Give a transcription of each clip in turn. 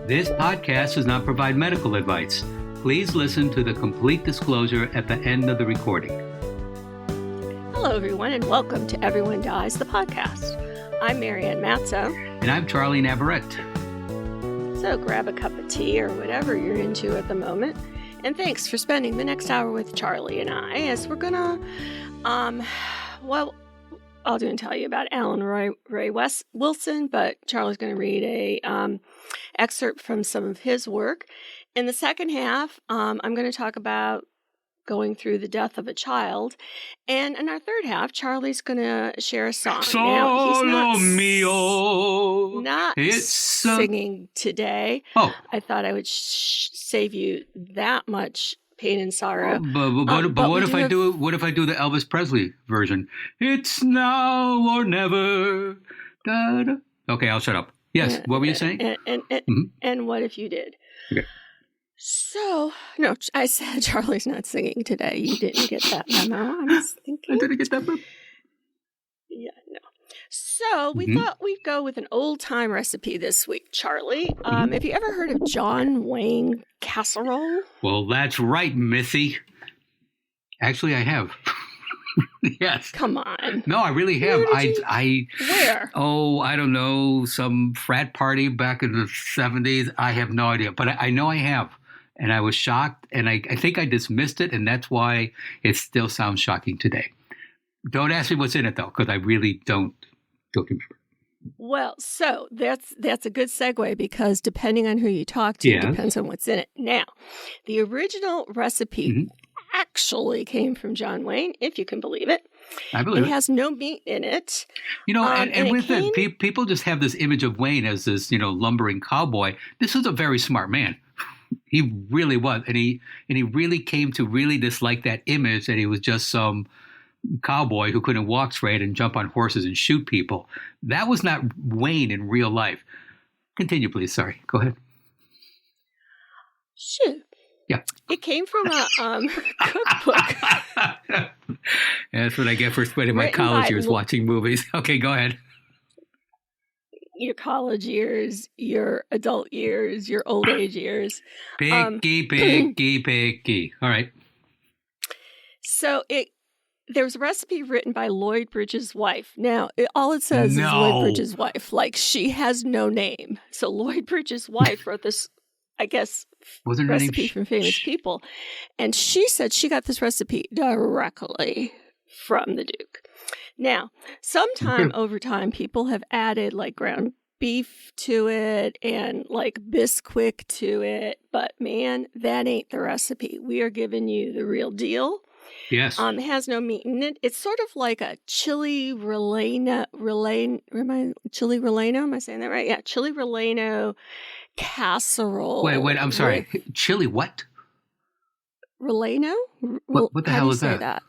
This podcast does not provide medical advice. Please listen to the complete disclosure at the end of the recording. Hello, everyone, and welcome to Everyone Dies, the podcast. I'm Marianne Matzo. And I'm Charlie Navarrete. So grab a cup of tea or whatever you're into at the moment. And thanks for spending the next hour with Charlie and I, as we're going to, I'll do and tell you about Alan Ray Wilson, but Charlie's going to read a excerpt from some of his work. In the second half, I'm going to talk about going through the death of a child. And in our third half, Charlie's going to share a song. Now, he's not singing today. Oh. I thought I would save you that much pain and sorrow. But what if I do the Elvis Presley version? It's now or never. Da-da. Okay, I'll shut up. Yes, what were you saying? And what if you did? Okay. So, no, I said Charlie's not singing today. You didn't get that memo. I was thinking. I didn't get that memo. Yeah, no. So we thought we'd go with an old-time recipe this week, Charlie. Have you ever heard of John Wayne casserole? Well, that's right, Missy. Actually, I have. Yes. Come on. No, I really have. Where? Oh, I don't know. Some frat party back in the 70s. I have no idea. But I know I have. And I was shocked. And I think I dismissed it. And that's why it still sounds shocking today. Don't ask me what's in it, though, because I really don't remember. Well, so that's a good segue, because depending on who you talk to, it depends on what's in it. Now, the original recipe actually came from John Wayne, if you can believe it. I believe it. It has no meat in it. You know, and with it, people just have this image of Wayne as this, lumbering cowboy. This was a very smart man. He really was. And he really came to really dislike that image, that he was just some cowboy who couldn't walk straight and jump on horses and shoot people. That was not Wayne in real life. Continue, please. Sorry. Go ahead. Shoot. Yeah. It came from a cookbook. That's what I get for spending my college years watching movies. Okay, go ahead. Your college years, your adult years, your old age years. Picky. All right. So there was a recipe written by Lloyd Bridges' wife. Now, all it says is Lloyd Bridges' wife. Like, she has no name. So Lloyd Bridges' wife wrote this, I guess, recipe from famous people. And she said she got this recipe directly from the Duke. Now, sometime over time, people have added like ground beef to it and like Bisquick to it. But man, that ain't the recipe. We are giving you the real deal. Yes. It has no meat in it. It's sort of like a chili relleno. Chili relleno? Am I saying that right? Yeah, chili relleno casserole. Wait, I'm sorry. Chili what? Relleno? What the hell is that?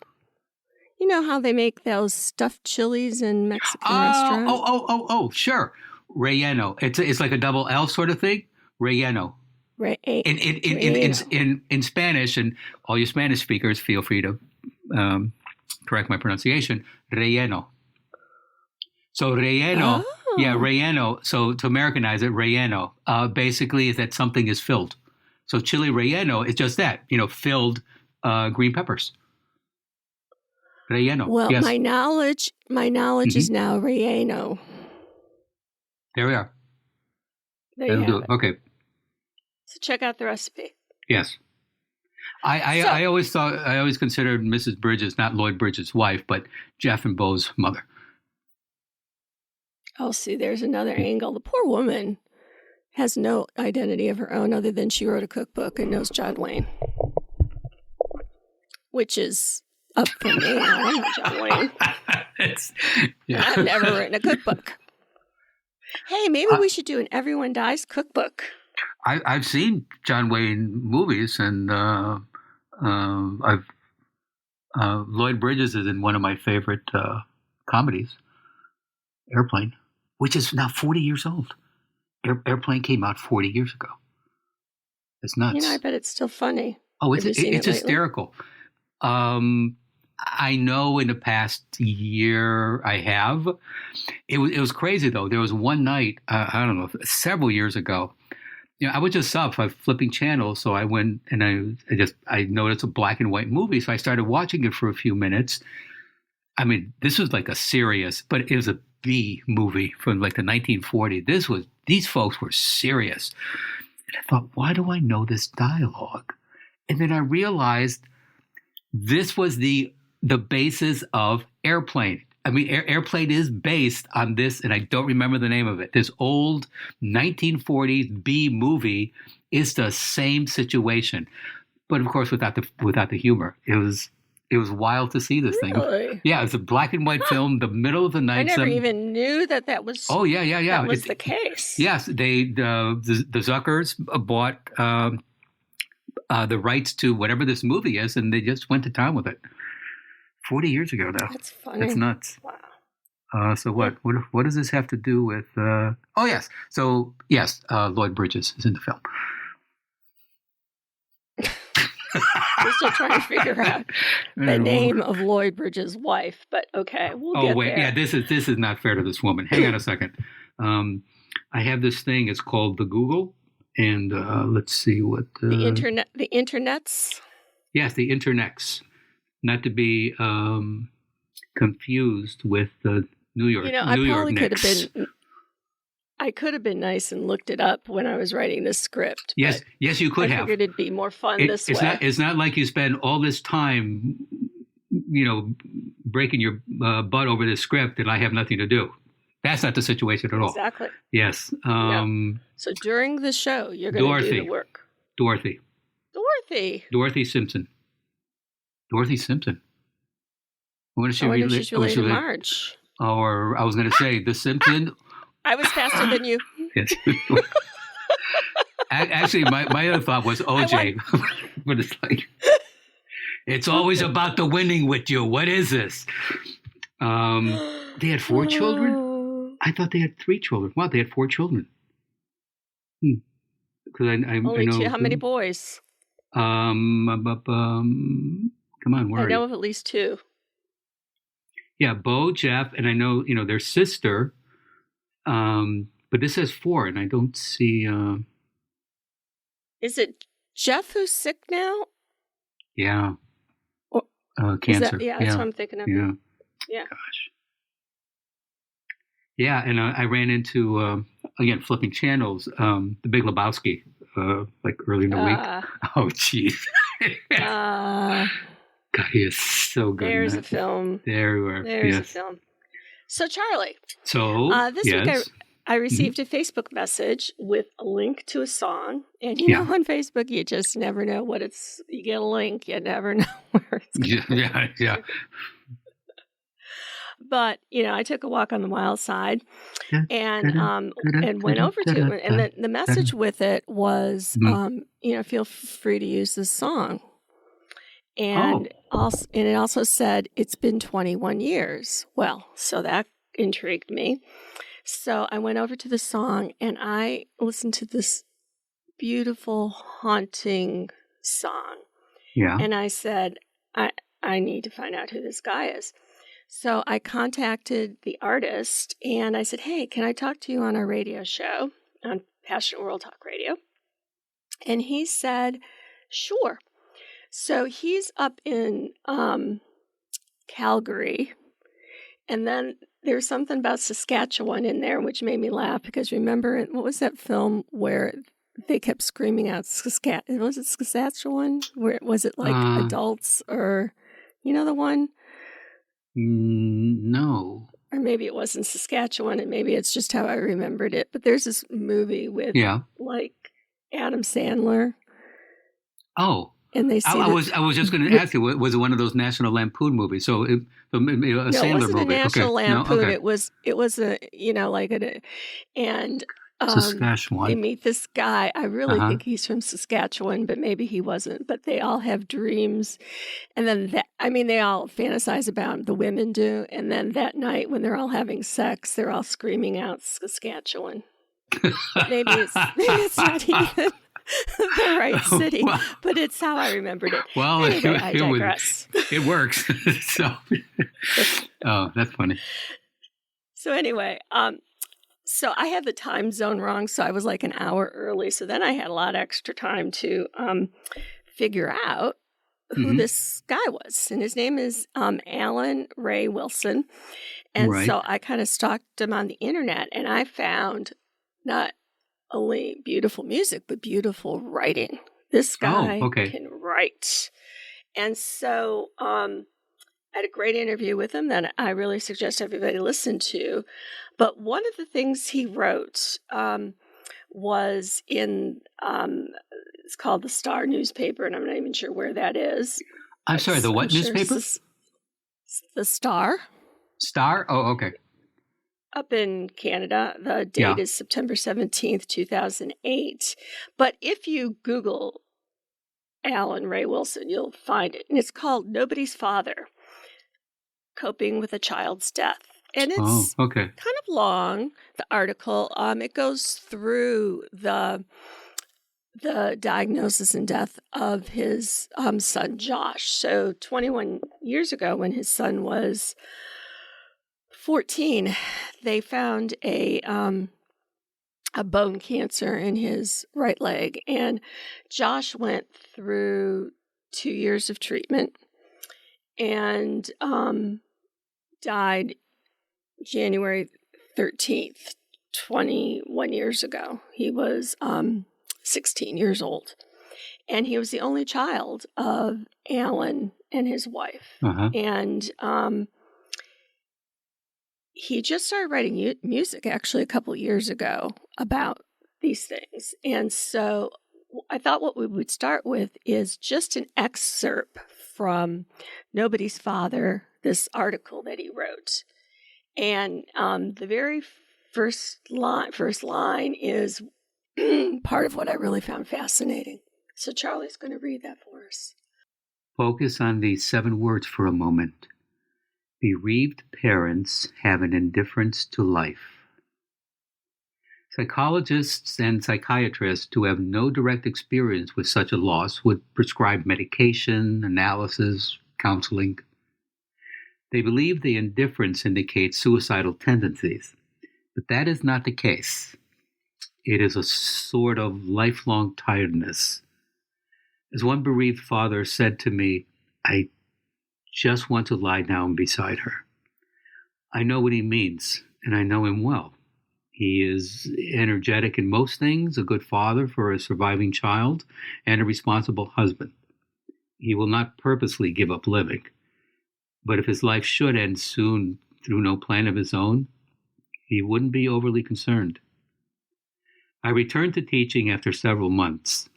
You know how they make those stuffed chilies in Mexican restaurants? Oh, sure. Relleno. It's like a double L sort of thing. Relleno. In Spanish, and all you Spanish speakers, feel free to correct my pronunciation. Relleno. So relleno, relleno. So to Americanize it, relleno basically is that something is filled. So chili relleno is just that, filled green peppers. Relleno. Well, yes. my knowledge is now relleno. There we are. There you have it. Okay. So check out the recipe. Yes. I always considered Mrs. Bridges not Lloyd Bridges' wife, but Jeff and Bo's mother. Oh, see, there's another angle. The poor woman has no identity of her own other than she wrote a cookbook and knows John Wayne, which is up for me. I know John Wayne. I've never written a cookbook. Hey, maybe we should do an Everyone Dies cookbook. I've seen John Wayne movies, and Lloyd Bridges is in one of my favorite comedies, Airplane, which is now 40 years old. Airplane came out 40 years ago. It's nuts. I bet it's still funny. Oh, it's hysterical. I know in the past year I have. It was crazy, though. There was one night, I don't know, several years ago, I was just up. I was flipping channels, so I went and I noticed a black and white movie, so I started watching it for a few minutes. I mean, this was like a serious, but it was a B movie from like the 1940s. These folks were serious. And I thought, why do I know this dialogue? And then I realized this was the basis of Airplane. I mean, Airplane is based on this, and I don't remember the name of it. This old 1940s B movie is the same situation, but of course without the humor. It was wild to see this thing. Yeah, it's a black and white film, the middle of the night. I never even knew that was. Oh yeah. That was the case. Yes, the Zuckers bought the rights to whatever this movie is, and they just went to town with it. 40 years ago now. That's funny. That's nuts. Wow. So what does this have to do with? Oh yes. So yes, Lloyd Bridges is in the film. We're still trying to figure out the name of Lloyd Bridges' wife, but okay, we'll get there. Oh wait, yeah, this is not fair to this woman. Hang on a second. I have this thing. It's called the Google, and let's see what the internet. The internets. Yes, the internets. Not to be confused with the New York. I could have been nice and looked it up when I was writing this script. Yes, you could have. I figured it'd be more fun this way. It's not like you spend all this time, breaking your butt over this script and I have nothing to do. That's not the situation at all. Exactly. Yes. So during the show, you're going to do the work. Dorothy Simpson. Dorothy Simpson. What is she related? She's related to Marge. Or I was going to say The Simpson. I was faster than you. Yes. Actually, my other thought was OJ. But it's like, it's always about the winning with you. What is this? They had 4 children? I thought they had 3 children. Wow, they had 4 children. Because I know. 2. How many boys? Come on, where I know of at least 2. Yeah, Bo, Jeff, and I know, their sister. But this says 4, and I don't see. Is it Jeff who's sick now? Yeah. Cancer. That's what I'm thinking of. Yeah. Yeah. Gosh. Yeah, and I ran into again flipping channels. The Big Lebowski, like early in the week. Oh, jeez. God, he is so good. There's a film. There we are. There's a film. So, Charlie. So, this week I received a Facebook message with a link to a song. And, on Facebook, you just never know what it's. You get a link, you never know where it's going. Yeah. But, I took a walk on the wild side and went over to it. And the message with it was, feel free to use this song. And it also said, it's been 21 years. Well, so that intrigued me. So I went over to the song and I listened to this beautiful, haunting song. Yeah. And I said, I need to find out who this guy is. So I contacted the artist and I said, hey, can I talk to you on our radio show on Passionate World Talk Radio? And he said, sure. So he's up in Calgary, and then there's something about Saskatchewan in there, which made me laugh because remember, what was that film where they kept screaming out Saskatchewan? Was it Saskatchewan? Where was it like adults or, the one? No. Or maybe it wasn't Saskatchewan, and maybe it's just how I remembered it. But there's this movie with like Adam Sandler. Oh. And they see I was just going to ask you, was it one of those National Lampoon movies? So a Sandler movie. No, it wasn't a National Lampoon. No? Okay. It was a and Saskatchewan. They meet this guy. I really think he's from Saskatchewan, but maybe he wasn't. But they all have dreams, and then they all fantasize about him. The women do, and then that night when they're all having sex, they're all screaming out Saskatchewan. Maybe it's not even the right city, but it's how I remembered it. Well, anyway, I digress. It works. So, that's funny. So anyway, So I had the time zone wrong, so I was like an hour early. So then I had a lot of extra time to figure out who this guy was. And his name is Alan Ray Wilson. And so I kind of stalked him on the internet, and I found not only beautiful music, but beautiful writing. This guy can write. And so I had a great interview with him that I really suggest everybody listen to. But one of the things he wrote was in, it's called the Star newspaper, and I'm not even sure where that is. I'm sorry, the what newspaper? The Star. Star? Oh, okay. Up in Canada. The date is September 17th, 2008. But if you Google Alan Ray Wilson, you'll find it. And it's called Nobody's Father, Coping with a Child's Death. And it's kind of long, the article. It goes through the diagnosis and death of his son, Josh. So 21 years ago, when his son was 14, they found a bone cancer in his right leg. And Josh went through 2 years of treatment and died January 13th, 21 years ago. He was 16 years old. And he was the only child of Alan and his wife. And he just started writing music actually a couple years ago about these things. And so I thought what we would start with is just an excerpt from Nobody's Father, this article that he wrote. And the very first line is part of what I really found fascinating. So Charlie's going to read that for us. Focus on these 7 words for a moment. Bereaved parents have an indifference to life. Psychologists and psychiatrists who have no direct experience with such a loss would prescribe medication, analysis, counseling. They believe the indifference indicates suicidal tendencies, but that is not the case. It is a sort of lifelong tiredness. As one bereaved father said to me, I just want to lie down beside her. I know what he means, and I know him well. He is energetic in most things, a good father for a surviving child, and a responsible husband. He will not purposely give up living. But if his life should end soon through no plan of his own, he wouldn't be overly concerned. I returned to teaching after several months,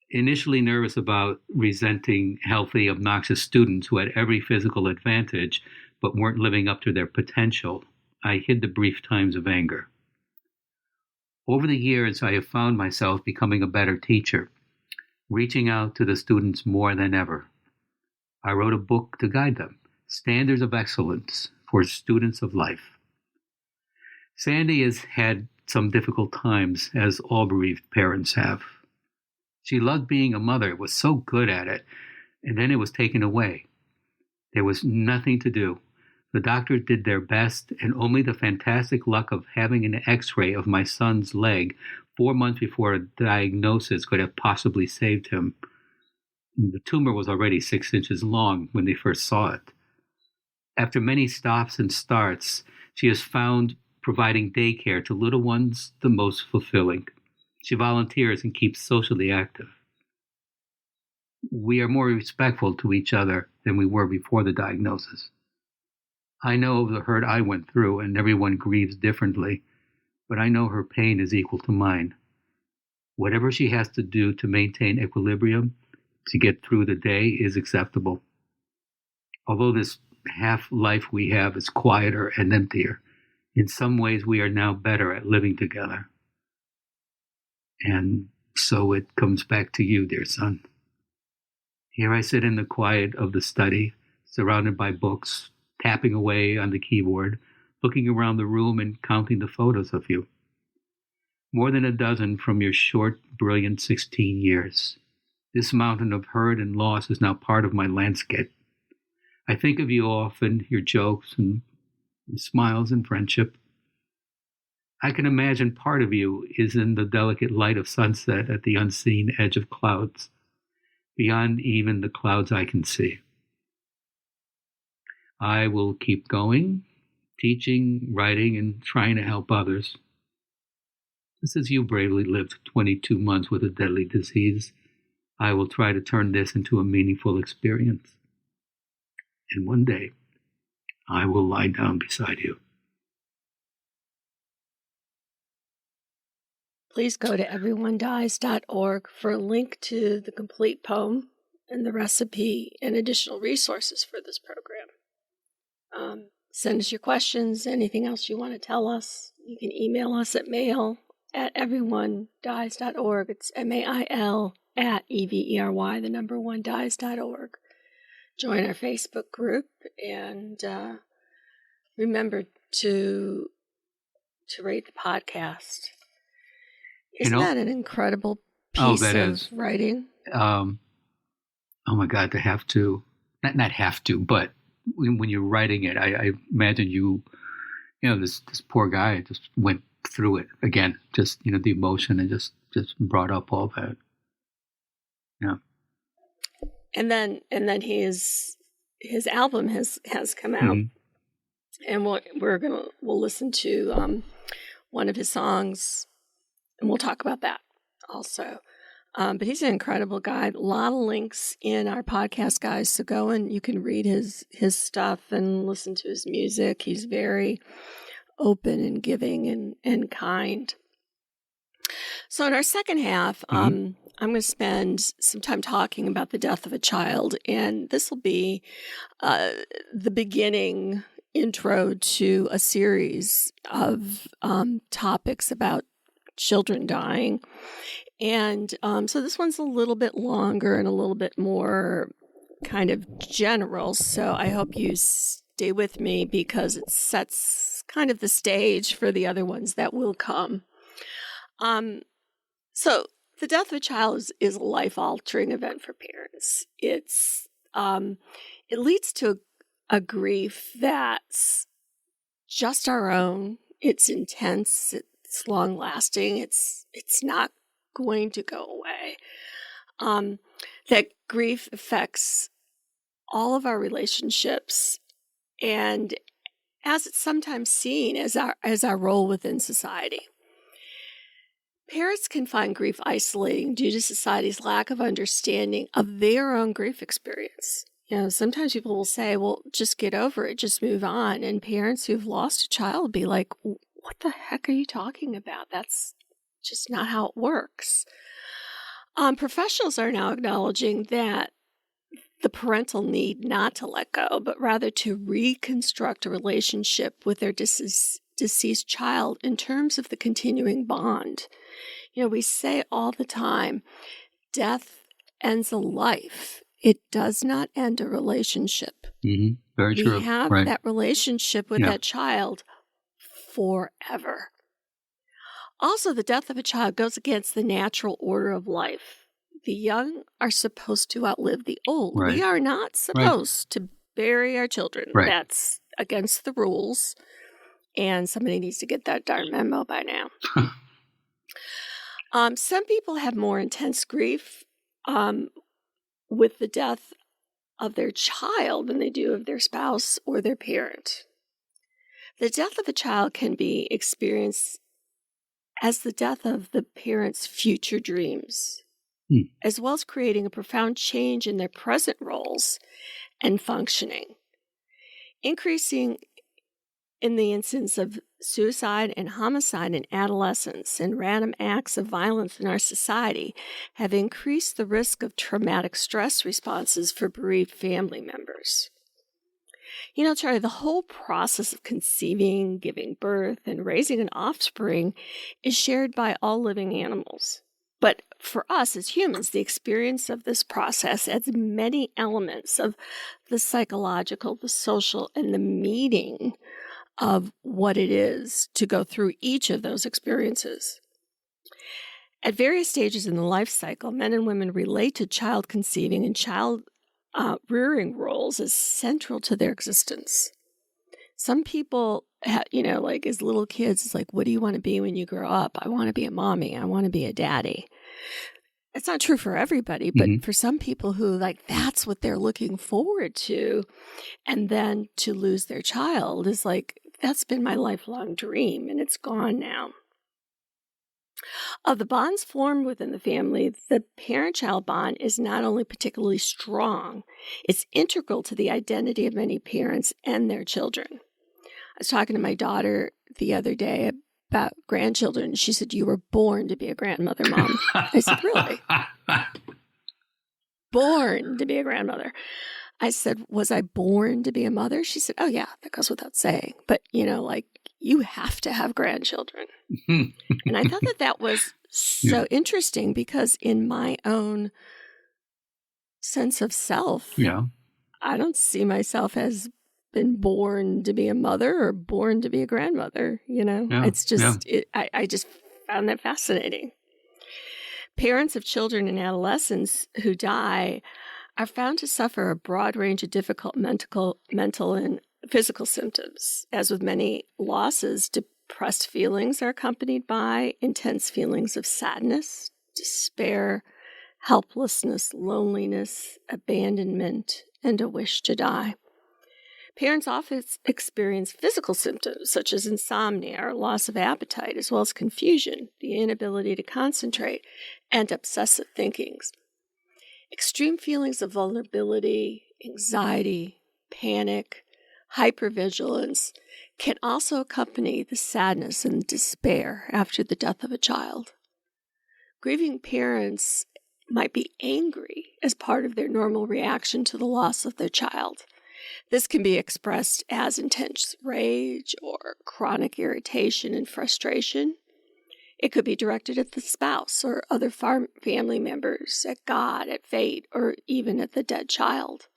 initially nervous about resenting healthy, obnoxious students who had every physical advantage but weren't living up to their potential. I hid the brief times of anger. Over the years, I have found myself becoming a better teacher, reaching out to the students more than ever. I wrote a book to guide them, Standards of Excellence for Students of Life. Sandy has had some difficult times, as all bereaved parents have. She loved being a mother, was so good at it, and then it was taken away. There was nothing to do. The doctors did their best, and only the fantastic luck of having an x-ray of my son's leg 4 months before a diagnosis could have possibly saved him. The tumor was already 6 inches long when they first saw it. After many stops and starts, she has found providing daycare to little ones the most fulfilling. She volunteers and keeps socially active. We are more respectful to each other than we were before the diagnosis. I know the hurt I went through, and everyone grieves differently, but I know her pain is equal to mine. Whatever she has to do to maintain equilibrium to get through the day is acceptable. Although this half-life we have is quieter and emptier, in some ways we are now better at living together. And so it comes back to you, dear son. Here I sit in the quiet of the study, surrounded by books, tapping away on the keyboard, looking around the room and counting the photos of you. More than a dozen from your short, brilliant 16 years. This mountain of hurt and loss is now part of my landscape. I think of you often, your jokes and smiles and friendship. I can imagine part of you is in the delicate light of sunset at the unseen edge of clouds, beyond even the clouds I can see. I will keep going, teaching, writing, and trying to help others. Just as you bravely lived 22 months with a deadly disease, I will try to turn this into a meaningful experience. And one day, I will lie down beside you. Please go to everyonedies.org for a link to the complete poem and the recipe and additional resources for this program. Send us your questions, anything else you want to tell us. You can email us at mail@everyonedies.org. It's mail@every1dies.org. Join our Facebook group, and remember to rate the podcast. Isn't that an incredible piece of writing? Oh my God, to have to, not have to, but when you're writing it, I imagine this poor guy just went through it again, just, the emotion and just brought up all that. Yeah. And then his album has come out, and we'll listen to one of his songs, and we'll talk about that also. But he's an incredible guy. A lot of links in our podcast, guys. So go and you can read his stuff and listen to his music. He's very open and giving and kind. So in our second half, I'm going to spend some time talking about the death of a child. And this will be the beginning intro to a series of topics about children dying. And so this one's a little bit longer and a little bit more kind of general. So I hope you stay with me because it sets kind of the stage for the other ones that will come. So the death of a child is a life-altering event for parents. It leads to a grief that's just our own. It's intense. It's long-lasting. It's not going to go away. That grief affects all of our relationships, and as it's sometimes seen as our role within society. Parents can find grief isolating due to society's lack of understanding of their own grief experience. Sometimes people will say, well, just get over it, just move on. And parents who've lost a child will be like, what the heck are you talking about? That's just not how it works. Professionals are now acknowledging that the parental need not to let go, but rather to reconstruct a relationship with their deceased child in terms of the continuing bond. We say all the time, death ends a life. It does not end a relationship. Mm-hmm. Very true. We have that relationship with that child forever. Also, the death of a child goes against the natural order of life. The young are supposed to outlive the old. Right. We are not supposed to bury our children. Right. That's against the rules. And somebody needs to get that darn memo by now. Some people have more intense grief with the death of their child than they do of their spouse or their parent. The death of a child can be experienced as the death of the parent's future dreams, as well as creating a profound change in their present roles and functioning. Increasing in the incidence of suicide and homicide in adolescents and random acts of violence in our society have increased the risk of traumatic stress responses for bereaved family members. Charlie, the whole process of conceiving, giving birth, and raising an offspring is shared by all living animals. But for us as humans, the experience of this process adds many elements of the psychological, the social, and the meaning of what it is to go through each of those experiences. At various stages in the life cycle, men and women relate to child conceiving and child rearing roles as central to their existence. Some people, like as little kids, it's like, what do you want to be when you grow up? I want to be a mommy. I want to be a daddy. It's not true for everybody, but for some people who that's what they're looking forward to. And then to lose their child is like, that's been my lifelong dream and it's gone now. Of the bonds formed within the family, the parent-child bond is not only particularly strong, it's integral to the identity of many parents and their children. I was talking to my daughter the other day about grandchildren. She said, "You were born to be a grandmother, Mom." I said, "Really?" Born to be a grandmother. I said, "Was I born to be a mother?" She said, "Oh, yeah, that goes without saying. But, you have to have grandchildren." And I thought that was so interesting because in my own sense of self, I don't see myself as been born to be a mother or born to be a grandmother. It's just, I just found that fascinating. Parents of children and adolescents who die are found to suffer a broad range of difficult mental and physical symptoms. As with many losses, depressed feelings are accompanied by intense feelings of sadness, despair, helplessness, loneliness, abandonment, and a wish to die. Parents often experience physical symptoms such as insomnia or loss of appetite, as well as confusion, the inability to concentrate, and obsessive thinkings. Extreme feelings of vulnerability, anxiety, panic, hypervigilance can also accompany the sadness and despair after the death of a child. Grieving parents might be angry as part of their normal reaction to the loss of their child. This can be expressed as intense rage or chronic irritation and frustration. It could be directed at the spouse or other family members, at God, at fate, or even at the dead child.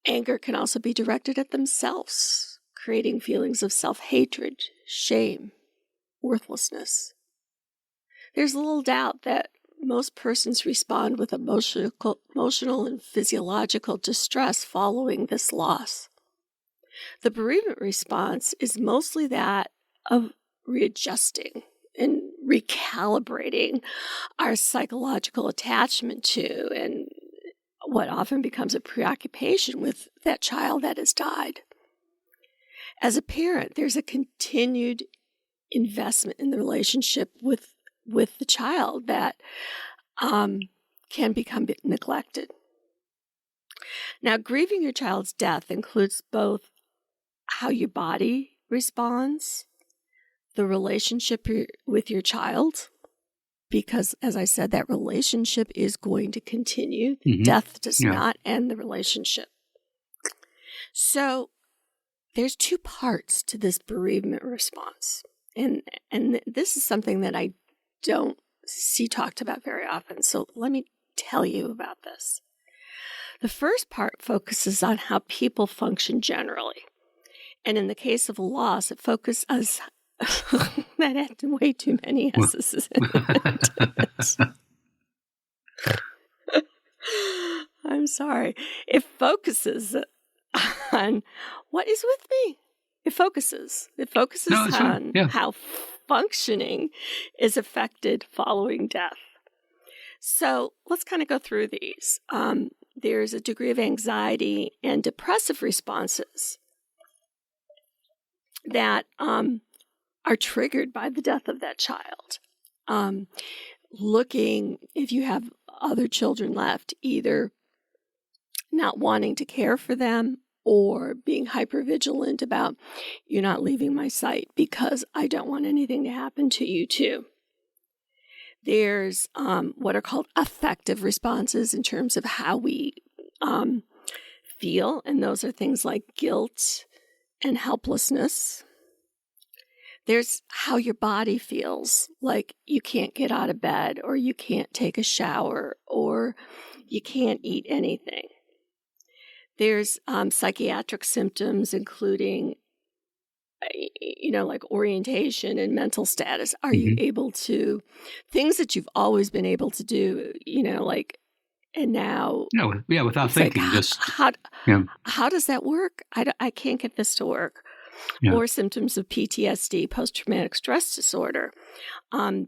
Anger can also be directed at themselves, creating feelings of self-hatred, shame, worthlessness. There's little doubt that most persons respond with emotional and physiological distress following this loss. The bereavement response is mostly that of readjusting and recalibrating our psychological attachment to and what often becomes a preoccupation with that child that has died. As a parent, there's a continued investment in the relationship with the child that can become neglected. Now, grieving your child's death includes both how your body responds, the relationship with your child, because, as I said, that relationship is going to continue. Death does not end the relationship. So there's two parts to this bereavement response. And this is something that I don't see talked about very often. So let me tell you about this. The first part focuses on how people function generally. And in the case of a loss, it focuses that had way too many S's in it. I'm sorry. It focuses on what is with me. It focuses on how functioning is affected following death. So let's kind of go through these. There's a degree of anxiety and depressive responses that are triggered by the death of that child. Looking, if you have other children left, either not wanting to care for them or being hypervigilant about, you're not leaving my sight because I don't want anything to happen to you too. There's what are called affective responses in terms of how we feel, and those are things like guilt and helplessness. There's how your body feels, like you can't get out of bed, or you can't take a shower, or you can't eat anything. There's psychiatric symptoms, including, like orientation and mental status. Are you able to, things that you've always been able to do, and now. No, without thinking. Like, how does that work? I can't get this to work. or symptoms of PTSD, post-traumatic stress disorder.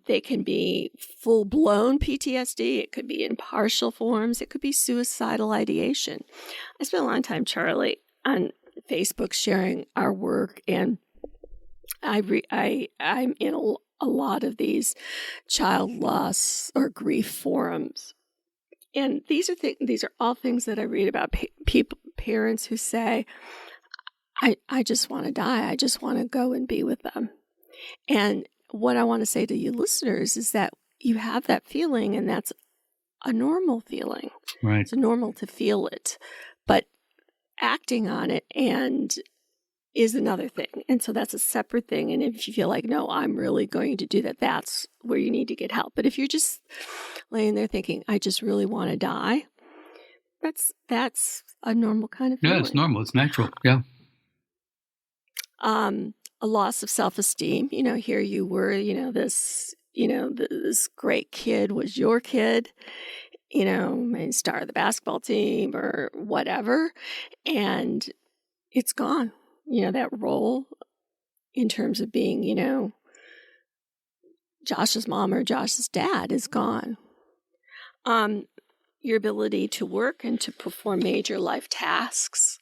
They can be full-blown PTSD. It could be in partial forms. It could be suicidal ideation. I spent a long time, Charlie, on Facebook sharing our work, and I'm in a lot of these child loss or grief forums. And these are all things that I read about parents who say, I just want to die. I just want to go and be with them. And what I want to say to you listeners is that you have that feeling, and that's a normal feeling. Right. It's normal to feel it, but acting on it is another thing. And so that's a separate thing. And if you feel like, no, I'm really going to do that, that's where you need to get help. But if you're just laying there thinking, I just really want to die, that's a normal kind of feeling. Yeah, it's normal. It's natural. Yeah. A loss of self-esteem. Here you were, this great kid was your kid, main star of the basketball team or whatever. And it's gone. That role in terms of being, Josh's mom or Josh's dad is gone. Your ability to work and to perform major life tasks,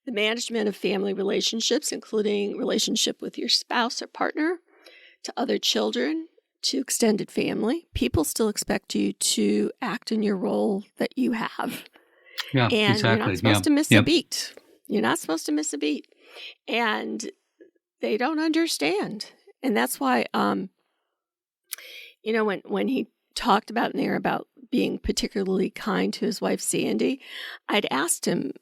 the management of family relationships, including relationship with your spouse or partner, to other children, to extended family. People still expect you to act in your role that you have. Yeah, and exactly. You're not supposed to miss a beat. You're not supposed to miss a beat. And they don't understand. And that's why, when he talked about in there about being particularly kind to his wife, Sandy, I'd asked him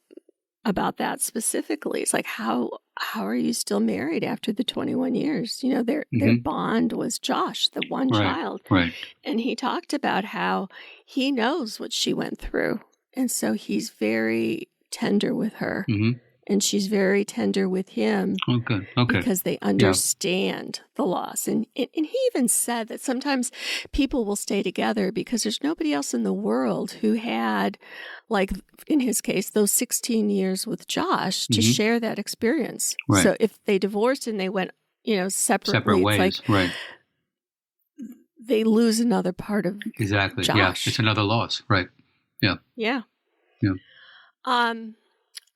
about that specifically. It's like, how are you still married after the 21 years? Their bond was Josh, the one child. Right. And he talked about how he knows what she went through. And so he's very tender with her. Mm-hmm. And she's very tender with him. Okay. Because they understand the loss. And he even said that sometimes people will stay together because there's nobody else in the world who had, like in his case, those 16 years with Josh to share that experience. Right. So if they divorced and they went, separate ways, it's like they lose another part of exactly. Josh. Yeah, it's another loss. Right. Yeah. Yeah. Yeah.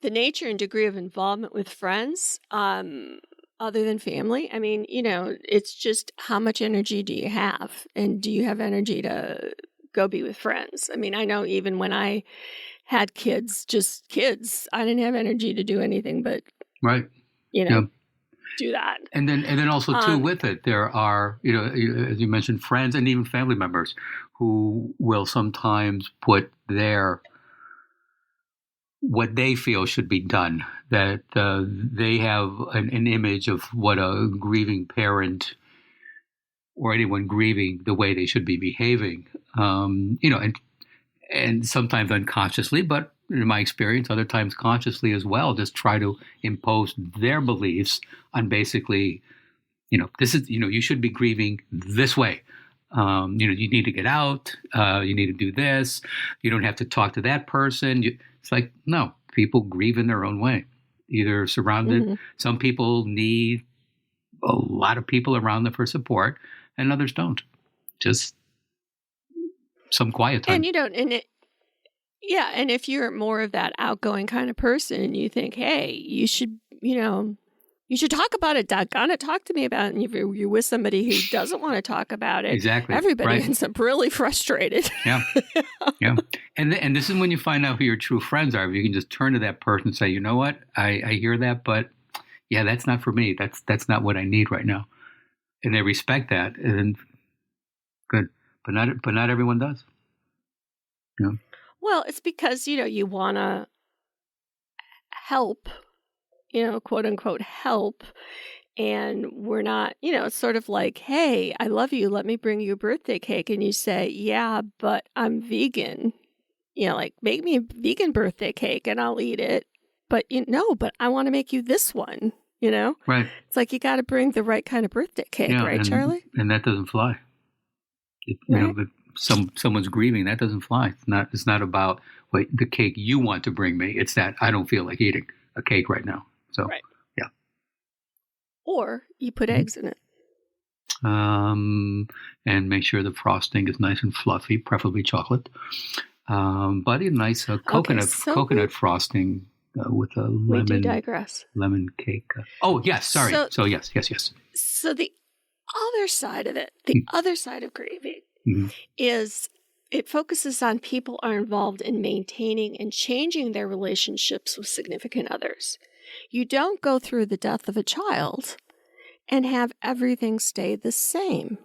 The nature and degree of involvement with friends, other than family. I mean, it's just how much energy do you have? And do you have energy to go be with friends? I mean, I know even when I had kids, I didn't have energy to do anything but, do that. And then also, too, with it, there are, as you mentioned, friends and even family members who will sometimes put what they feel should be done, that they have an image of what a grieving parent or anyone grieving, the way they should be behaving, and sometimes unconsciously, but in my experience, other times consciously as well, just try to impose their beliefs on basically, this is, you should be grieving this way. You need to get out. You need to do this. You don't have to talk to that person. It's like, no, people grieve in their own way, either surrounded. Mm-hmm. Some people need a lot of people around them for support, and others don't. Just some quiet time. And if you're more of that outgoing kind of person and you think, hey, you should talk about it, doggone it, talk to me about it. And if you're with somebody who doesn't want to talk about it, exactly, everybody ends up really frustrated. Yeah. Yeah. And this is when you find out who your true friends are. If you can just turn to that person and say, you know what, I hear that, but yeah, that's not for me. That's not what I need right now. And they respect that. And good. But not everyone does. Yeah. Well, it's because, you want to help, quote unquote help. And we're not, it's sort of like, hey, I love you. Let me bring you a birthday cake. And you say, yeah, but I'm vegan. Make me a vegan birthday cake and I'll eat it. But but I want to make you this one, Right. It's like you got to bring the right kind of birthday cake, right, Charlie? And that doesn't fly. Someone's grieving, that doesn't fly. It's not about the cake you want to bring me. It's that I don't feel like eating a cake right now. So, right. Yeah. Or you put eggs in it. And make sure the frosting is nice and fluffy, preferably chocolate. But a nice coconut frosting with a lemon. We do digress. Lemon cake. Oh yes, sorry. So yes. So the other side of it, the other side of grieving, is it focuses on people are involved in maintaining and changing their relationships with significant others. You don't go through the death of a child and have everything stay the same.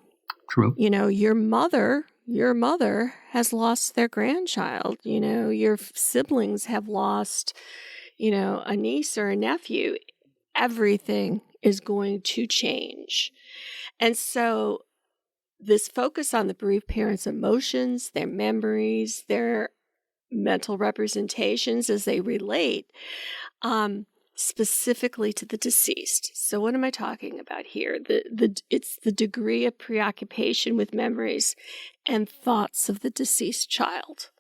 True. Your mother has lost their grandchild. Your siblings have lost, a niece or a nephew. Everything is going to change. And so this focus on the bereaved parents' emotions, their memories, their mental representations as they relate, specifically to the deceased. So what am I talking about here? It's the degree of preoccupation with memories and thoughts of the deceased child.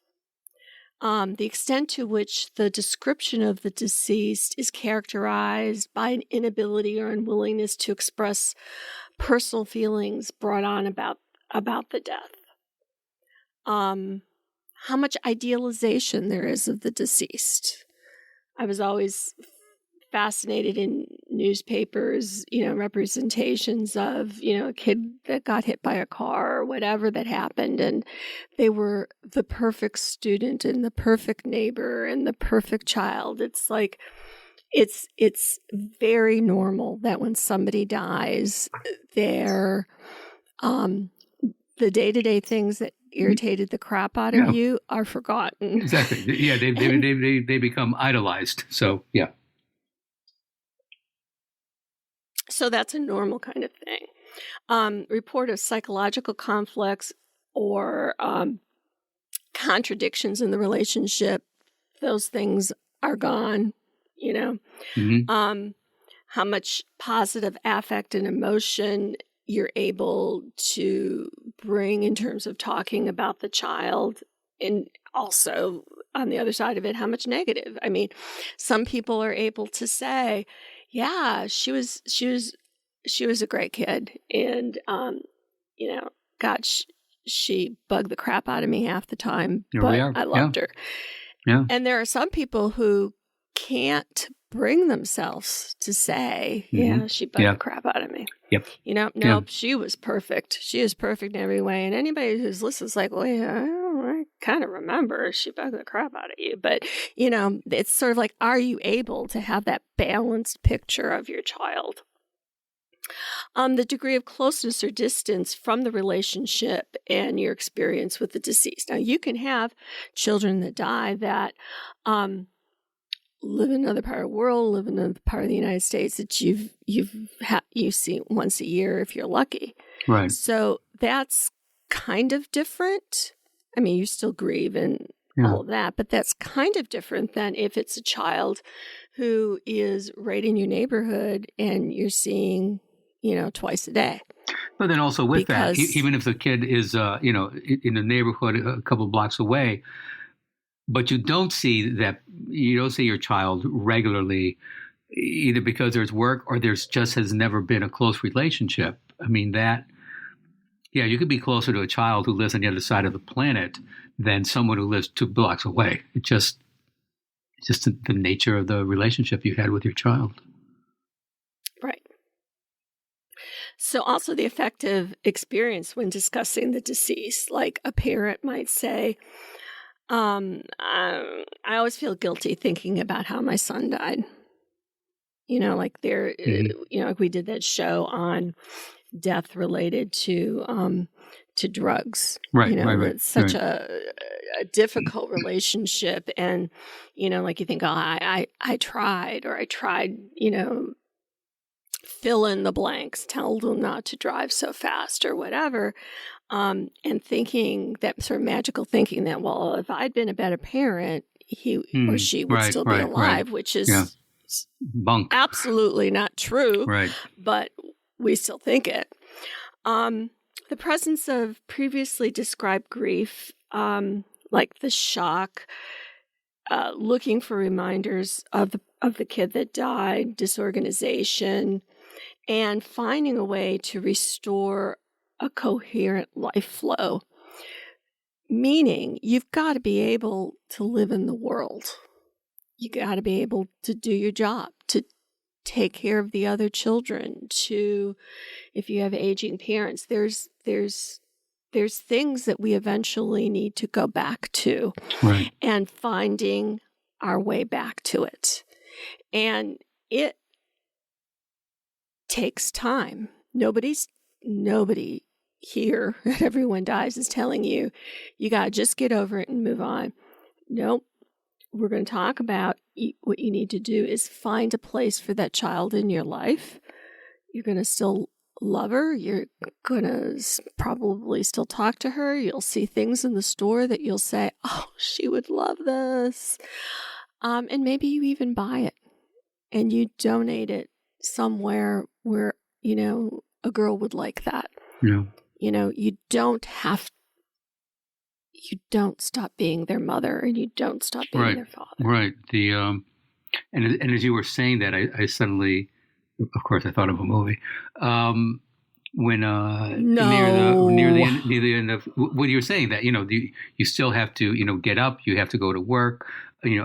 The extent to which the description of the deceased is characterized by an inability or unwillingness to express personal feelings brought on about the death. How much idealization there is of the deceased. I was always fascinated in newspapers, representations of, a kid that got hit by a car or whatever that happened, and they were the perfect student and the perfect neighbor and the perfect child. It's like, it's very normal that when somebody dies, the day-to-day things that irritated the crap out of you are forgotten. Exactly. Yeah, they become idolized. So, yeah. So that's a normal kind of thing. Report of psychological conflicts or contradictions in the relationship, those things are gone, How much positive affect and emotion you're able to bring in terms of talking about the child, and also on the other side of it, how much negative. I mean, some people are able to say, yeah, she was a great kid, and God, she bugged the crap out of me half the time, but I loved her. Yeah. And there are some people who can't bring themselves to say, yeah, she bugged the crap out of me. Yep. Nope, she was perfect. She is perfect in every way. And anybody who's listening is like, well, yeah, I kind of remember she bugged the crap out of you. But, it's sort of like, are you able to have that balanced picture of your child? The degree of closeness or distance from the relationship and your experience with the deceased. Now, you can have children that die that live in another part of the world, live in another part of the United States that you see once a year if you're lucky. Right. So that's kind of different. I mean, you still grieve and all of that, but that's kind of different than if it's a child who is right in your neighborhood and you're seeing, twice a day. But then also with that, even if the kid is, in the neighborhood a couple of blocks away, but you don't see your child regularly, either because there's work or there's just has never been a close relationship. I mean, you could be closer to a child who lives on the other side of the planet than someone who lives 2 blocks away. It's just the nature of the relationship you had with your child. Right. So also the affective experience when discussing the deceased, like a parent might say, I always feel guilty thinking about how my son died. Like like we did that show on death related to drugs. Right. It's such a difficult relationship, and like you think, oh, I tried, fill in the blanks, tell them not to drive so fast or whatever. And thinking that sort of magical thinking that, well, if I'd been a better parent, he or she would still be alive, which is bunk. Absolutely not true. Right. But we still think it. The presence of previously described grief, like the shock, looking for reminders of the kid that died, disorganization, and finding a way to restore a coherent life flow. Meaning, you've got to be able to live in the world. You got to be able to do your job, to take care of the other children, to, if you have aging parents, there's things that we eventually need to go back to, right, and finding our way back to it. And it takes time. Nobody here at Everyone Dies is telling you, you got to just get over it and move on. Nope. We're going to talk about what you need to do is find a place for that child in your life. You're going to still love her. You're going to probably still talk to her. You'll see things in the store that you'll say, oh, she would love this. And maybe you even buy it and you donate it somewhere where, a girl would like that. Yeah. You don't stop being their mother, and you don't stop being their father. Right. And as you were saying that, I suddenly, of course, I thought of a movie. When near the end of what you were saying, that you still have to get up, you have to go to work,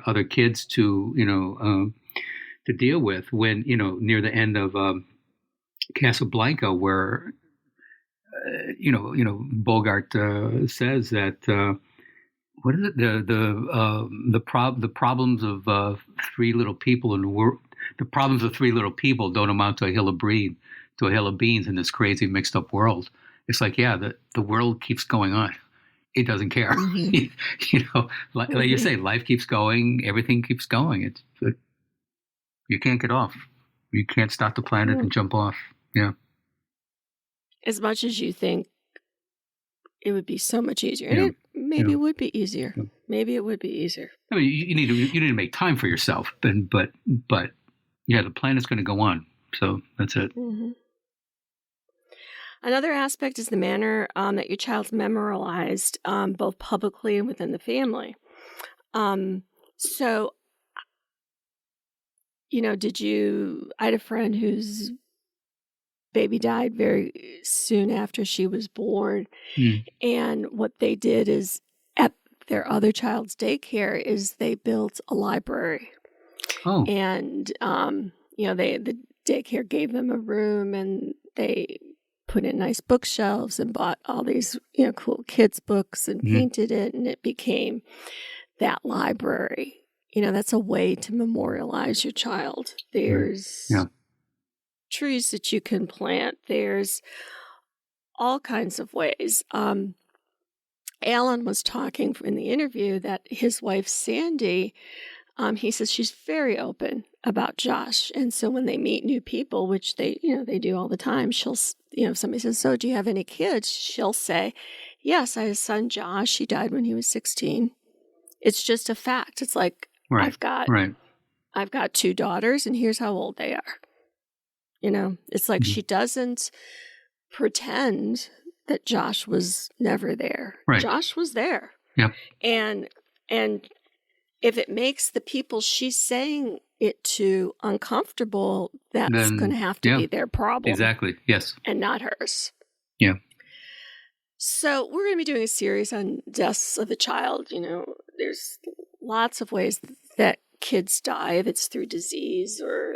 other kids to deal with. When near the end of Casablanca, where Bogart says that what is it, the problems of three little people in the world, the problems of three little people don't amount to a hill of beans in this crazy mixed up world. It's like, the world keeps going on. It doesn't care. Mm-hmm. Like you say, life keeps going, everything keeps going. You can't get off. You can't stop the planet and jump off. Yeah. As much as you think it would be so much easier. And it would be easier. Yeah. Maybe it would be easier. I mean, you need to make time for yourself. But the planet's going to go on. So that's it. Mm-hmm. Another aspect is the manner that your child's memorialized, both publicly and within the family. So, I had a friend whose baby died very soon after she was born. And what they did is, at their other child's daycare, is they built a library. Oh. And, the daycare gave them a room, and they put in nice bookshelves and bought all these, cool kids' books and painted it, and it became that library. That's a way to memorialize your child. There's trees that you can plant. There's all kinds of ways. Alan was talking in the interview that his wife, Sandy, he says she's very open about Josh. And so when they meet new people, which they do all the time, she'll, if somebody says, so do you have any kids? She'll say, yes, I have a son, Josh. He died when he was 16. It's just a fact. It's like, I've got 2 daughters, and here's how old they are. It's like she doesn't pretend that Josh was never there. Right. Josh was there. Yep. And if it makes the people she's saying it to uncomfortable, that's going to have to be their problem. Exactly. Yes. And not hers. Yeah. So we're going to be doing a series on deaths of a child. There's lots of ways that kids die, if it's through disease or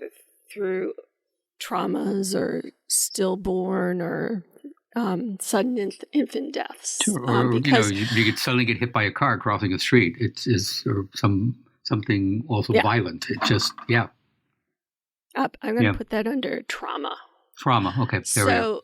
through traumas or stillborn or sudden infant deaths. Sure. Or, you could suddenly get hit by a car crossing a street. Or something also violent. It just, I'm going to put that under trauma. Trauma, okay. There we go.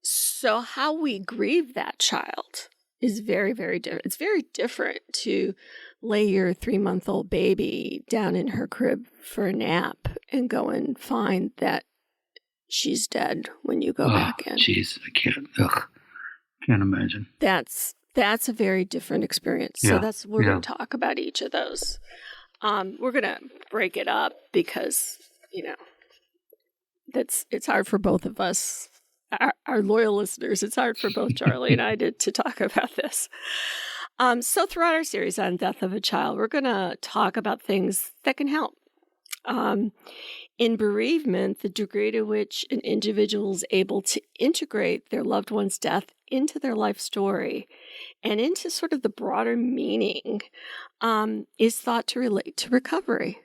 So how we grieve that child is very, very different. It's very different to lay your 3-month-old baby down in her crib for a nap and go and find that she's dead when you go back in. Jeez, I can't imagine. That's a very different experience. So we're going to talk about each of those. We're going to break it up because, it's hard for both of us. Our loyal listeners, it's hard for both Charlie and I to talk about this. So throughout our series on death of a child, we're going to talk about things that can help. In bereavement, the degree to which an individual is able to integrate their loved one's death into their life story and into sort of the broader meaning is thought to relate to recovery.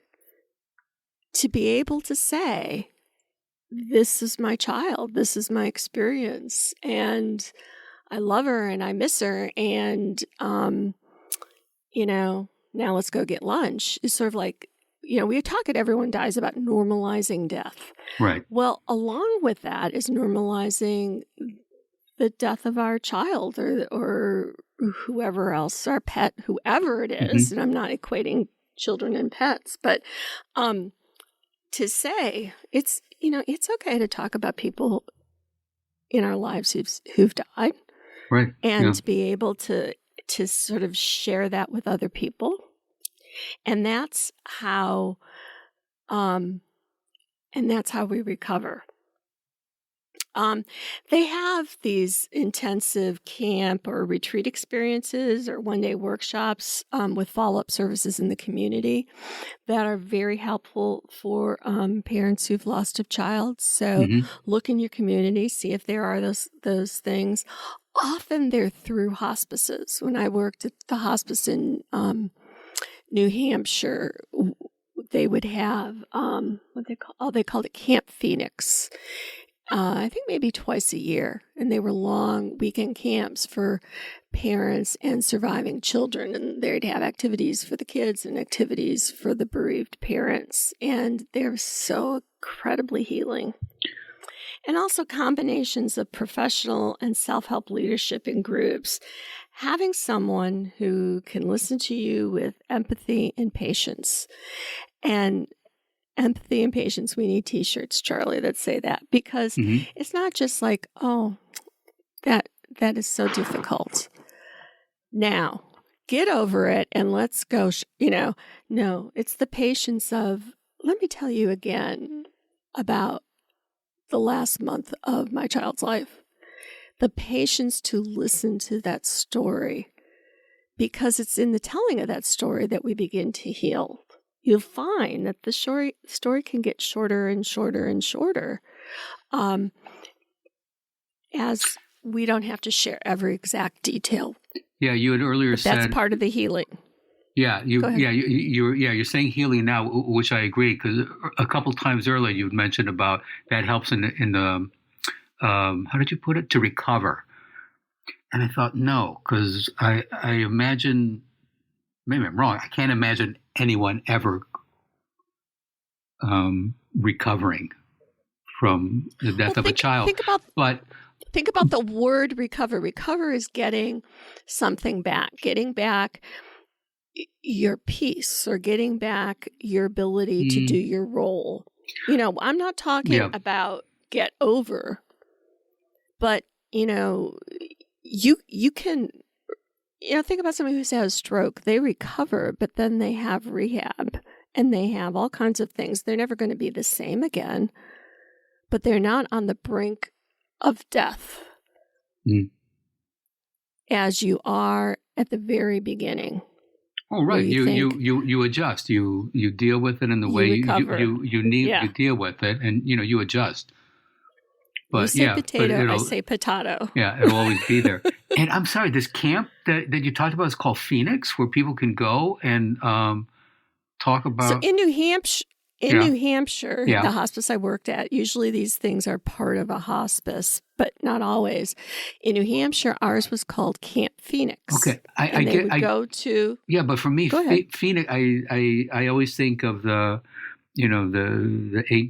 To be able to say, this is my child, this is my experience, and I love her and I miss her, and, now let's go get lunch, is sort of like, we talk at Everyone Dies about normalizing death. Right. Well, along with that is normalizing the death of our child or whoever else, our pet, whoever it is. And I'm not equating children and pets, but to say it's okay to talk about people in our lives who've died, right? And to be able to sort of share that with other people. And that's how we recover. They have these intensive camp or retreat experiences or one-day workshops with follow-up services in the community that are very helpful for parents who've lost a child. So look in your community, see if there are those things. Often they're through hospices. When I worked at the hospice in New Hampshire, they would have they called it Camp Phoenix. I think maybe twice a year, and they were long weekend camps for parents and surviving children, and they'd have activities for the kids and activities for the bereaved parents, and they're so incredibly healing. And also combinations of professional and self-help leadership in groups. Having someone who can listen to you with empathy and patience. And empathy and patience, we need t-shirts, Charlie, that say that. Because it's not just like, oh, that is so difficult. Now, get over it and let's go, no, it's the patience of, let me tell you again about the last month of my child's life. The patience to listen to that story, because it's in the telling of that story that we begin to heal. You'll find that the story can get shorter and shorter and shorter as we don't have to share every exact detail. Yeah, you had earlier said that's part of the healing. Yeah, you're saying healing now, which I agree, because a couple times earlier you mentioned about that helps in the how did you put it, to recover, and I thought no, because I imagine, maybe I'm wrong, I can't imagine anyone ever recovering from the death of a child. Think about the word recover. Recover is getting something back, getting back your peace or getting back your ability to do your role. I'm not talking about get over, but you can, think about somebody who's had a stroke. They recover, but then they have rehab and they have all kinds of things. They're never going to be the same again, but they're not on the brink of death as you are at the very beginning. Oh, right. You adjust. You deal with it in the way you deal with it, and you adjust. But you say potato, I say potato. Yeah, it'll always be there. And I'm sorry, this camp that you talked about is called Phoenix, where people can go and talk about. So in New Hampshire. New Hampshire, the hospice I worked at, usually these things are part of a hospice, but not always. In New Hampshire, ours was called Camp Phoenix. Okay, go to. Yeah, but for me, Phoenix, I always think of the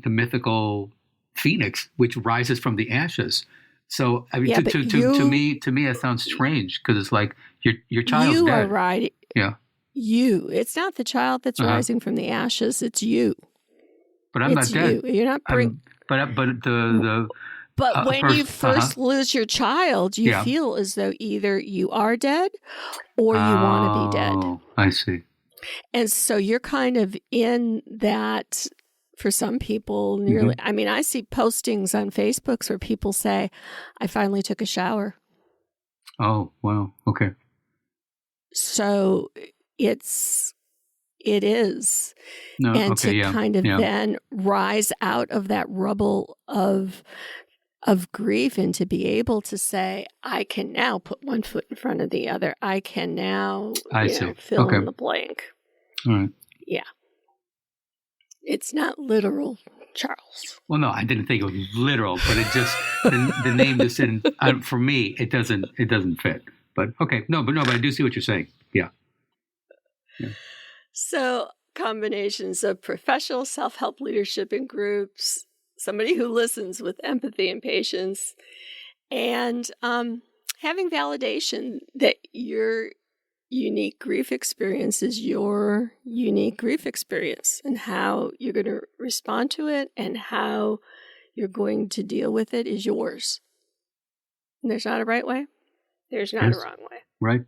mythical Phoenix, which rises from the ashes. So I mean, to me, it sounds strange because it's like your child's dead. You are right. Yeah. It's not the child that's rising from the ashes. It's you. But I'm not dead. You're not bring. But when you first lose your child, you feel as though either you are dead or you want to be dead. Oh, I see. And so you're kind of in that. For some people, nearly. I mean, I see postings on Facebook where people say, "I finally took a shower." Oh, wow. Okay. So it's it is. No, and okay, to kind of then rise out of that rubble of grief and to be able to say, I can now put one foot in front of the other. I can now fill in the blank. All right. Yeah. It's not literal, Charles. Well, no, I didn't think it was literal, but it just the name just didn't. For me, it doesn't fit. But okay, but I do see what you're saying. Yeah. So combinations of professional self-help leadership in groups, somebody who listens with empathy and patience, and having validation that your unique grief experience is your unique grief experience, and how you're going to respond to it and how you're going to deal with it is yours. And there's not a right way. There's not a wrong way. Right.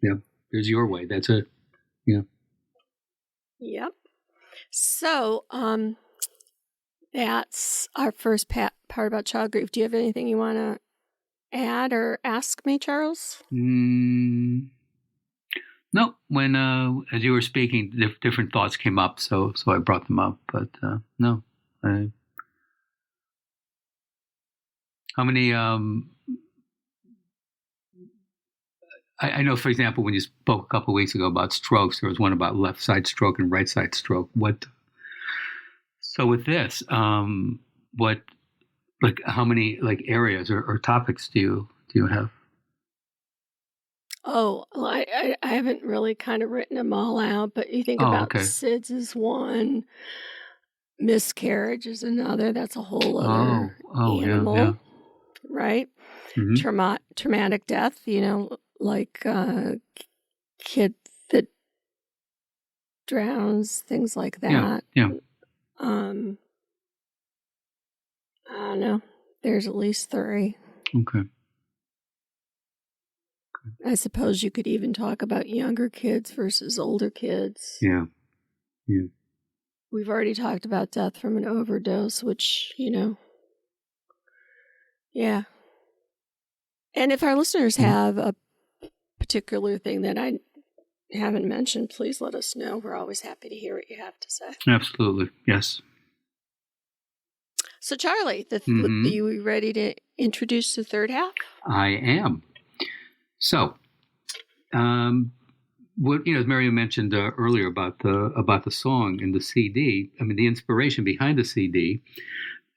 Yeah. There's your way. That's it. Yeah. Yep. So, that's our first part about child grief. Do you have anything you want to add or ask me, Charles? No. When as you were speaking, different thoughts came up, so I brought them up. But no. How many? I know, for example, when you spoke a couple of weeks ago about strokes, there was one about left side stroke and right side stroke. So with this, how many areas or topics do you have? Oh, well, I haven't really kind of written them all out, but you think about SIDS is one, miscarriage is another. That's a whole other animal, right? Mm-hmm. Traumatic death, like kid that drowns, things like that. Yeah. I don't know. There's at least 3. Okay. I suppose you could even talk about younger kids versus older kids. Yeah. We've already talked about death from an overdose, which, yeah. And if our listeners have a particular thing that I haven't mentioned, please let us know. We're always happy to hear what you have to say. Absolutely. Yes. So, Charlie, are you ready to introduce the third half? I am. So, what as Mario mentioned earlier about the song and the CD. I mean, the inspiration behind the CD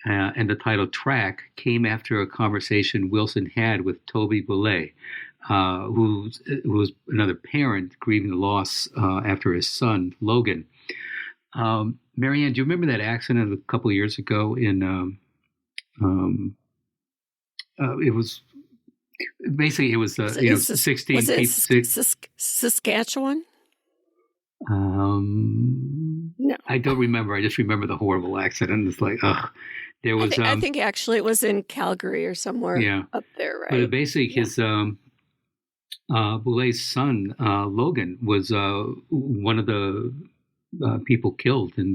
and the title track came after a conversation Wilson had with Toby Boulay, who was another parent grieving the loss after his son Logan. Marianne, do you remember that accident a couple of years ago in? It was 16 people. Saskatchewan? No, I don't remember. I just remember the horrible accident. It's like, there was. I think actually it was in Calgary or somewhere up there, right? But basically, his Boulay's son Logan was one of the people killed in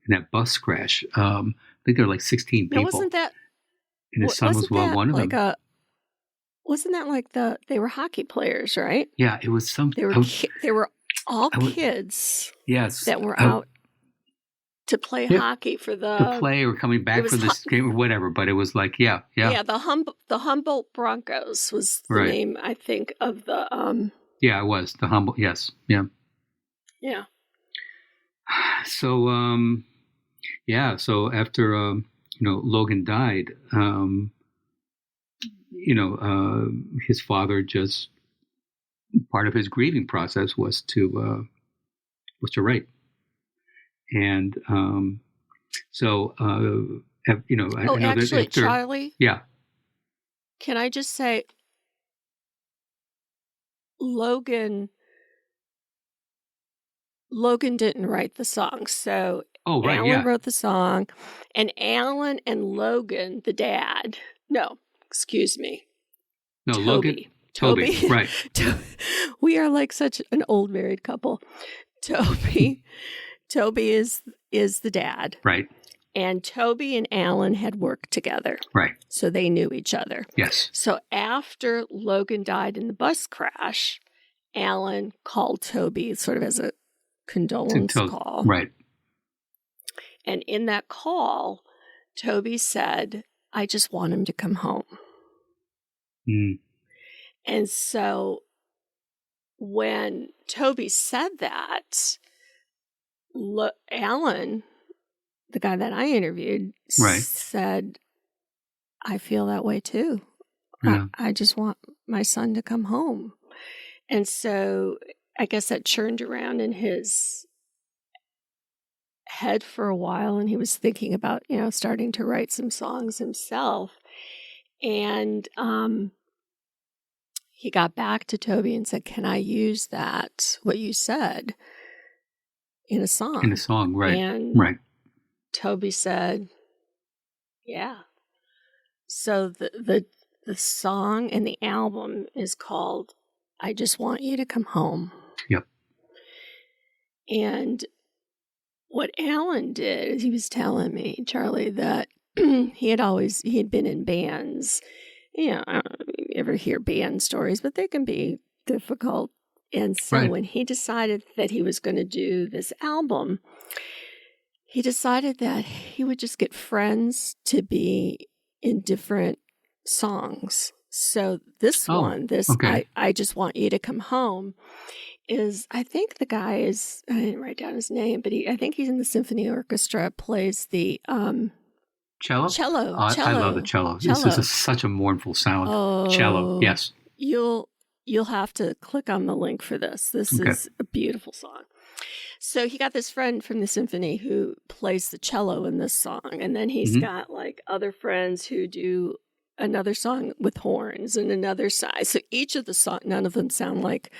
that bus crash. I think there were 16 people. Now, wasn't that? And his son was one of them. Wasn't that they were hockey players, right? Yeah, it was some. They were all kids. Yes, that were out to play hockey for to play or coming back for this game or whatever. But it was Yeah, the Humboldt Broncos was the name, I think, of the. Yeah, it was the Humboldt. Yes, yeah. Yeah. So so after Logan died, his father just part of his grieving process was to write, and I know actually, that Charlie. Yeah. Can I just say, Logan didn't write the song, so Alan wrote the song, and Alan and Logan, the dad. No, excuse me. No, Toby. Logan. Toby, right. We are like such an old married couple. Toby is the dad. Right. And Toby and Alan had worked together. Right. So they knew each other. Yes. So after Logan died in the bus crash, Alan called Toby sort of as a condolence call. Right. And in that call, Toby said, I just want him to come home. Mm. And so when Toby said that, Alan, the guy that I interviewed, said, I feel that way too. Yeah. I just want my son to come home. And so I guess that churned around in his head for a while, and he was thinking about, starting to write some songs himself. And he got back to Toby and said, can I use that, what you said, in a song? In a song, right. And Toby said, yeah. So the song and the album is called I Just Want You to Come Home. Yep. And what Alan did is he was telling me, Charlie, that he had been in bands. I don't know if you ever hear band stories, but they can be difficult. And so when he decided that he was going to do this album, he decided that he would just get friends to be in different songs. So this one, I Just Want You to Come Home, is, I think the guy is, I didn't write down his name, but I think he's in the symphony orchestra, plays the cello. Cello. I love the cello. This is such a mournful sound. Oh, cello, yes. You'll have to click on the link for this. This is a beautiful song. So he got this friend from the symphony who plays the cello in this song, and then he's got like other friends who do another song with horns and another side. So each of the songs, none of them sound like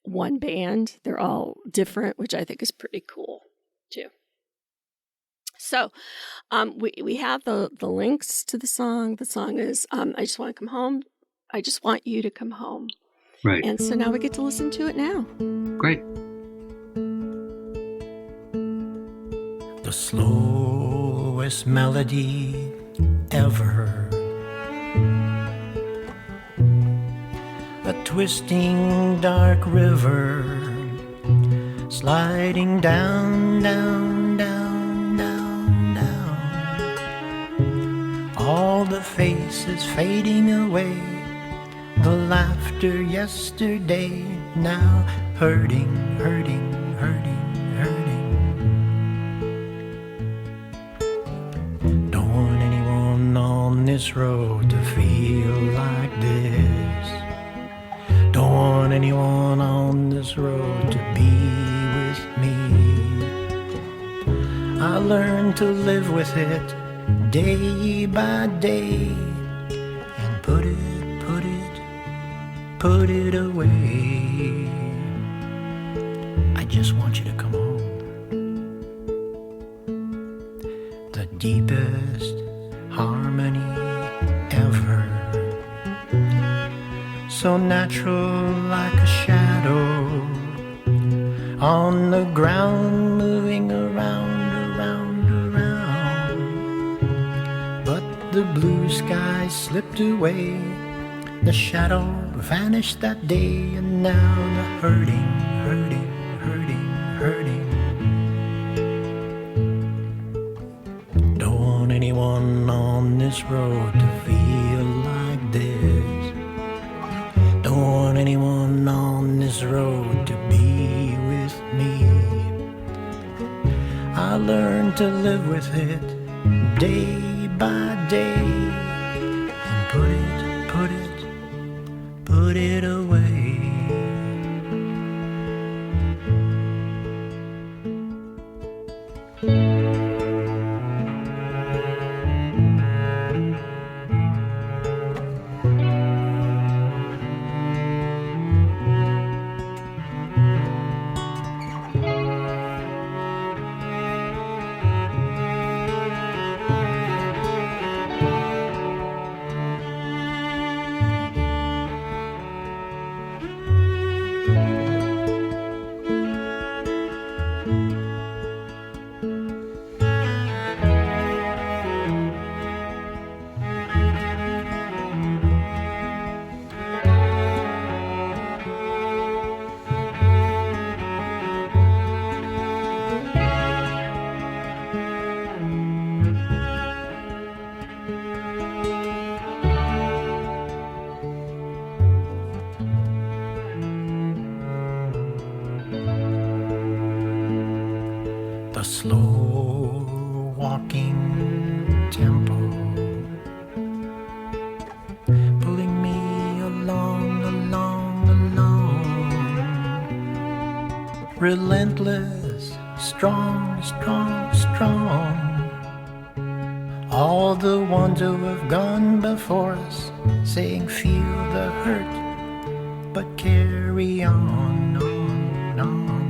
one band. They're all different, which I think is pretty cool too. So we have the links to the song. The song is I Just Want to Come Home. I Just Want You to Come Home. Right. And so now we get to listen to it now. Great. The slowest melody ever, a twisting dark river, sliding down, down, down, down, down. All the faces fading away, the laughter yesterday now hurting, hurting, hurting, hurting. Don't want anyone on this road to feel like this. Don't want anyone on this road to be with me. I learned to live with it day by day and put it away. I just want you to come home. The deepest harmony ever, so natural like a shadow on the ground, moving around, around, around. But the blue sky slipped away, the shadow vanished that day, and now the hurting, hurting, hurting, hurting. Don't want anyone on this road to feel like this. Don't want anyone on this road to be with me. I learned to live with it day by day and put it away. a slow walking tempo, pulling me along, along, along. Relentless, strong, strong, strong. All the ones who have gone before us, saying feel the hurt, but carry on, on, on, on.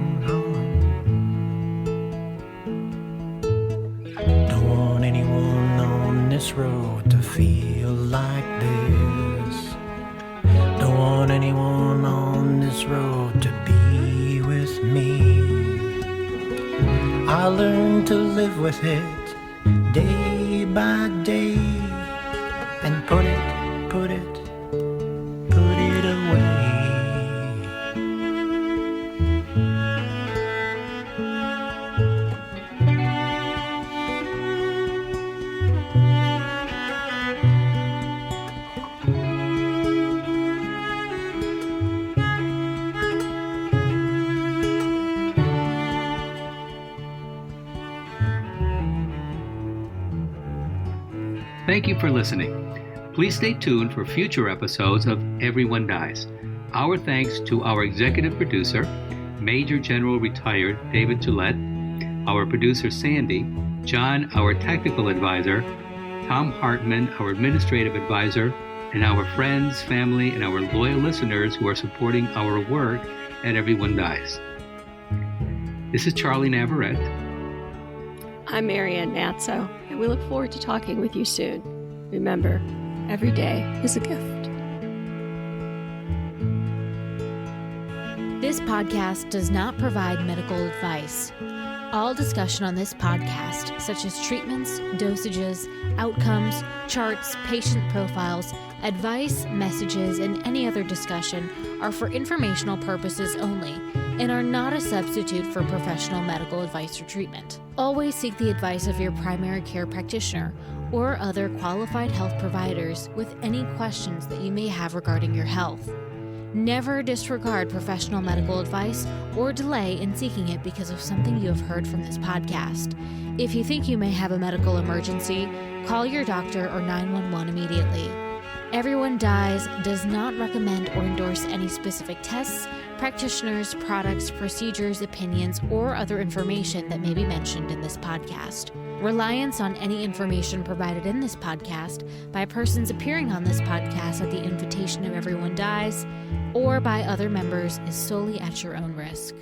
Don't want anyone on this road to feel like this. Don't want anyone on this road to be with me. I learned to live with it day by day and put it away. Thank you for listening. Please stay tuned for future episodes of Everyone Dies. Our thanks to our executive producer, Major General Retired David Gillette, our producer Sandy, John, our technical advisor, Tom Hartman, our administrative advisor, and our friends, family, and our loyal listeners who are supporting our work at Everyone Dies. This is Charlie Navarrete. I'm Marianne Matzo, and we look forward to talking with you soon. Remember, every day is a gift. This podcast does not provide medical advice. All discussion on this podcast, such as treatments, dosages, outcomes, charts, patient profiles, advice, messages, and any other discussion are for informational purposes only and are not a substitute for professional medical advice or treatment. Always seek the advice of your primary care practitioner or other qualified health providers with any questions that you may have regarding your health. Never disregard professional medical advice or delay in seeking it because of something you have heard from this podcast. If you think you may have a medical emergency, call your doctor or 911 immediately. Everyone Dies does not recommend or endorse any specific tests, practitioners, products, procedures, opinions, or other information that may be mentioned in this podcast. Reliance on any information provided in this podcast by persons appearing on this podcast at the invitation of Everyone Dies or by other members is solely at your own risk.